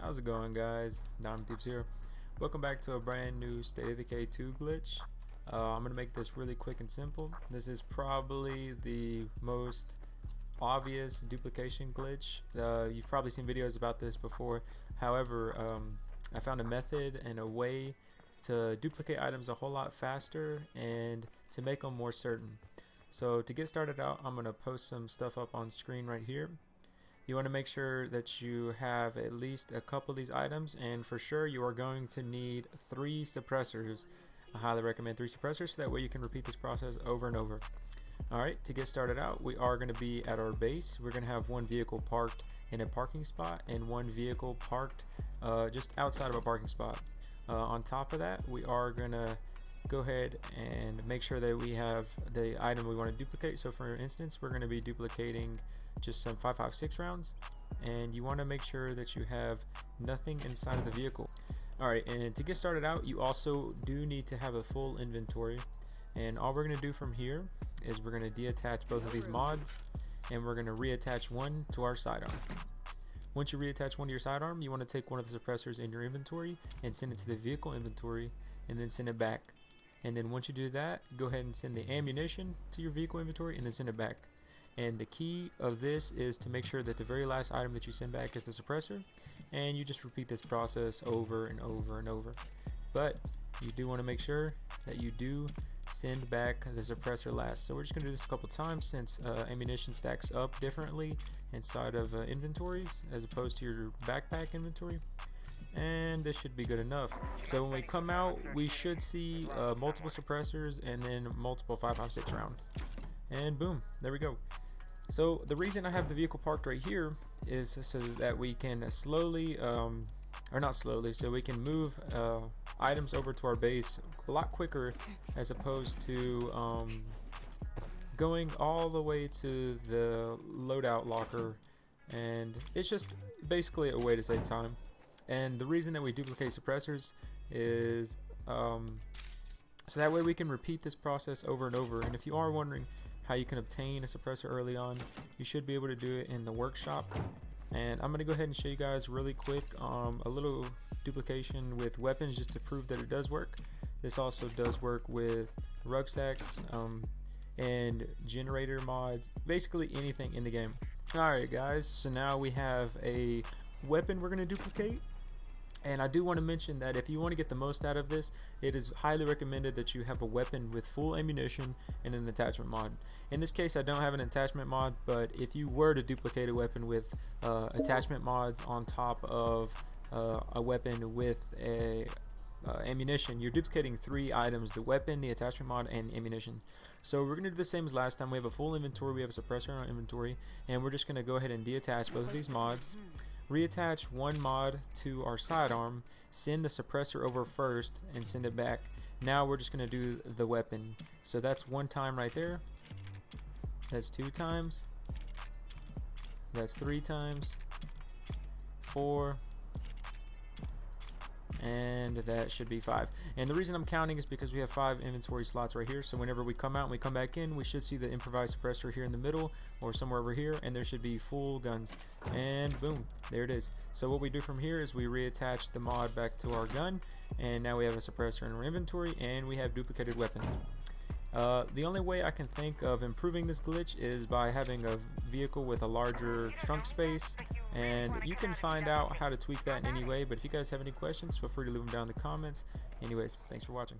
How's it going, guys? Diamond Thieves here. Welcome back to a brand new StateOfDecay2 glitch. I'm gonna make this really quick and simple. This is probably the most obvious duplication glitch. You've probably seen videos about this before. However, I found a method and a way to duplicate items a whole lot faster and to make them more certain. So to get started out, I'm gonna post some stuff up on screen right here. You want to make sure that you have at least a couple of these items, and for sure you are going to need 3 suppressors. I highly recommend 3 suppressors so that way you can repeat this process over and over. Alright, to get started out, we are going to be at our base. We're going to have one vehicle parked in a parking spot and one vehicle parked just outside of a parking spot. On top of that, we are going to go ahead and make sure that we have the item we want to duplicate. So for instance, we're going to be duplicating just some 5.56 rounds, and you want to make sure that you have nothing inside of the vehicle. Alright, and to get started out, you also do need to have a full inventory, and all we're going to do from here is we're going to deattach both of these mods, and we're going to reattach one to our sidearm. Once you reattach one to your sidearm, you want to take one of the suppressors in your inventory and send it to the vehicle inventory and then send it back. And then once you do that, go ahead and send the ammunition to your vehicle inventory and then send it back. And the key of this is to make sure that the very last item that you send back is the suppressor, and you just repeat this process over and over and over. But you do want to make sure that you do send back the suppressor last. So we're just going to do this a couple times since ammunition stacks up differently inside of inventories as opposed to your backpack inventory. And this should be good enough. So when we come out, we should see multiple suppressors and then multiple 5.56 rounds, and boom, there we go. So the reason I have the vehicle parked right here is so that we can slowly or not slowly, so we can move items over to our base a lot quicker as opposed to going all the way to the loadout locker, and it's just basically a way to save time. And the reason that we duplicate suppressors is so that way we can repeat this process over and over. And if you are wondering how you can obtain a suppressor early on, you should be able to do it in the workshop. And I'm going to go ahead and show you guys really quick a little duplication with weapons just to prove that it does work. This also does work with rucksacks and generator mods, basically anything in the game. Alright guys, so now we have a weapon we're going to duplicate. And I do want to mention that if you want to get the most out of this, it is highly recommended that you have a weapon with full ammunition and an attachment mod. In this case, I don't have an attachment mod, but if you were to duplicate a weapon with attachment mods on top of a weapon with a ammunition, you're duplicating 3 items: the weapon, the attachment mod, and ammunition. So we're going to do the same as last time. We have a full inventory, we have a suppressor in our inventory, and we're just going to go ahead and deattach both of these mods, reattach one mod to our sidearm, send the suppressor over first, and send it back. Now we're just going to do the weapon. So that's 1 time right there, that's 2 times, that's 3 times, 4, and that should be 5. And the reason I'm counting is because we have 5 inventory slots right here, so whenever we come out and we come back in, we should see the improvised suppressor here in the middle or somewhere over here, and there should be full guns, and boom, there it is. So what we do from here is we reattach the mod back to our gun, and now we have a suppressor in our inventory and we have duplicated weapons. The only way I can think of improving this glitch is by having a vehicle with a larger trunk space, and you can find out how to tweak that in any way. But if you guys have any questions, feel free to leave them down in the comments. Anyways, thanks for watching.